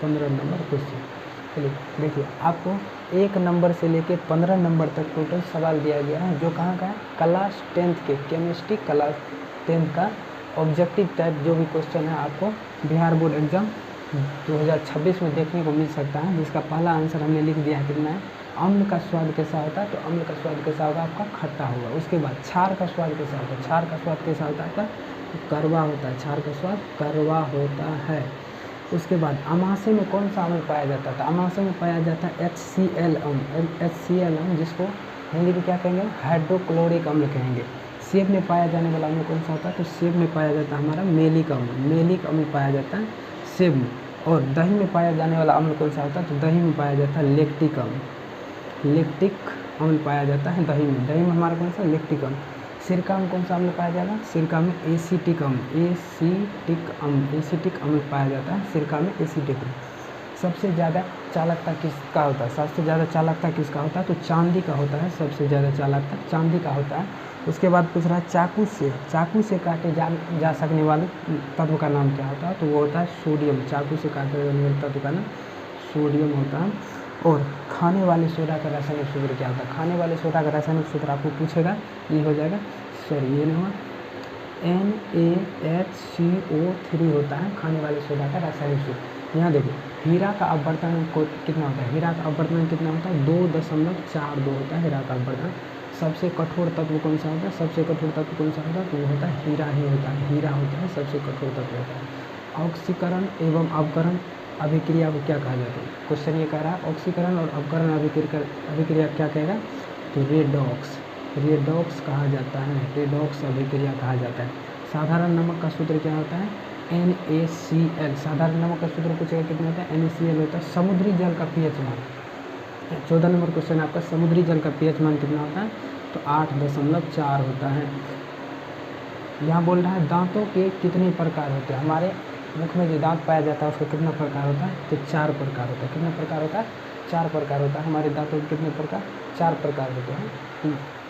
15 number question. चलिए देखिए, आपको 1 नंबर से लेके 15 नंबर तक टोटल सवाल दिया गया है, जो कहाँ का है, क्लास 10th के केमिस्ट्री क्लास 10th का ऑब्जेक्टिव टाइप जो भी क्वेश्चन है आपको बिहार बोर्ड एग्जाम 2026 में देखने को मिल सकता है, जिसका पहला आंसर हमने लिख दिया है, कितना है, अम्ल का स्वाद कैसा होता है, तो अम्ल का स्वाद कैसा होगा आपका खट्टा होगा। उसके बाद क्षार का स्वाद कैसा होता है, क्षार का स्वाद कैसा होता है आपका, तो कड़वा होता है, क्षार का स्वाद कड़वा होता है। उसके बाद अमाशय में कौन सा अम्ल पाया जाता है, तो अमाशय में पाया जाता है HCl अम्ल, HCl अम्ल, जिसको हिंदी में क्या कहेंगे, हाइड्रोक्लोरिक अम्ल कहेंगे। सेब में पाया जाने वाला अम्ल कौन सा होता है, तो सेब में पाया जाता है हमारा मेलिक अम्ल, मेलिक अम्ल पाया जाता है सेब में। और दही में पाया जाने वाला अम्ल कौन सा होता है, तो दही में पाया जाता है लैक्टिक अम्ल, लैक्टिक अम्ल पाया जाता है दही में। दही में हमारा कौन सा, लैक्टिक अम्ल। सिरका में कौन सा अम्ल पाया जाएगा, सिरका में एसिटिक अम्ल, एसिटिक अम्ल, एसिटिक अम्ल पाया जाता है सिरका में, एसिटिक अम्ल। सबसे ज़्यादा चालकता किसका होता है, सबसे ज़्यादा चालकता किसका होता है, तो चांदी का होता है, सबसे ज़्यादा चालकता चांदी का होता है। उसके बाद पूछ रहा है चाकू से काटे जा सकने वाले तत्व का नाम क्या होता है, तो वो होता है सोडियम। चाकू से काटे जाने वाले तत्व का नाम सोडियम होता है। और खाने वाले सोडा का रासायनिक सूत्र क्या होता है, खाने वाले सोडा का रासायनिक सूत्र आपको पूछेगा, ये हो जाएगा, सॉरी ये नहीं हुआ, NaHCO3 होता है खाने वाले सोडा का रासायनिक सूत्र। यहाँ देखो, हीरा का अपवर्तन कितना होता है, हीरा का अपवर्तन कितना होता है, 2.42 होता है हीरा का अपवर्तन। सबसे कठोर तत्व कौन सा होता है, सबसे कठोर तत्व कौन सा होता है, तो वो होता है हीरा ही होता है, हीरा होता है सबसे कठोर तत्व होता है। ऑक्सीकरण एवं अवकरण अभिक्रिया को क्या कहा जाता है, क्वेश्चन ये कह रहा है ऑक्सीकरण और अवकरण अभिक्रिया क्या कहेगा, तो रेडॉक्स, रेडॉक्स कहा जाता है, रेडॉक्स अभिक्रिया कहा जाता है। साधारण नमक का सूत्र क्या होता है, NaCl, साधारण नमक का सूत्र पूछेगा कितना होता है, NaCl होता है। समुद्री जल का pH मान, 14 नंबर क्वेश्चन आपका, समुद्री जल का pH मान कितना होता है, तो 8.4 होता है। यहाँ बोल रहा है दांतों के कितने प्रकार होते हैं, हमारे मुख में जो दांत पाया जाता है उसका कितना प्रकार होता है, तो 4 प्रकार होता है। कितना प्रकार होता है, 4 प्रकार होता है। हमारे दांतों के कितने प्रकार, 4 प्रकार होते हैं।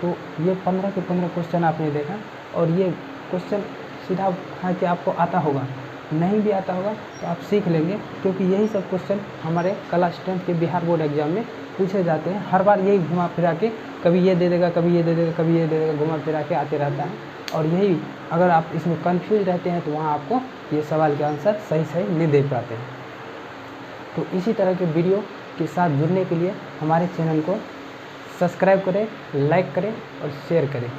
तो ये 15 के 15 क्वेश्चन आपने देखा, और ये क्वेश्चन सीधा है कि आपको आता होगा, नहीं भी आता होगा तो आप सीख लेंगे, क्योंकि यही सब क्वेश्चन हमारे क्लास 10th के बिहार बोर्ड एग्जाम में पूछे जाते हैं। हर बार यही घुमा फिरा के, कभी ये दे देगा, कभी ये दे देगा, कभी ये दे देगा, घुमा फिरा के आते रहता है। और यही अगर आप इसमें कंफ्यूज रहते हैं तो वहाँ आपको ये सवाल के आंसर सही नहीं दे पाते हैं। तो इसी तरह के वीडियो के साथ जुड़ने के लिए हमारे चैनल को सब्सक्राइब करें, लाइक करें और शेयर करें।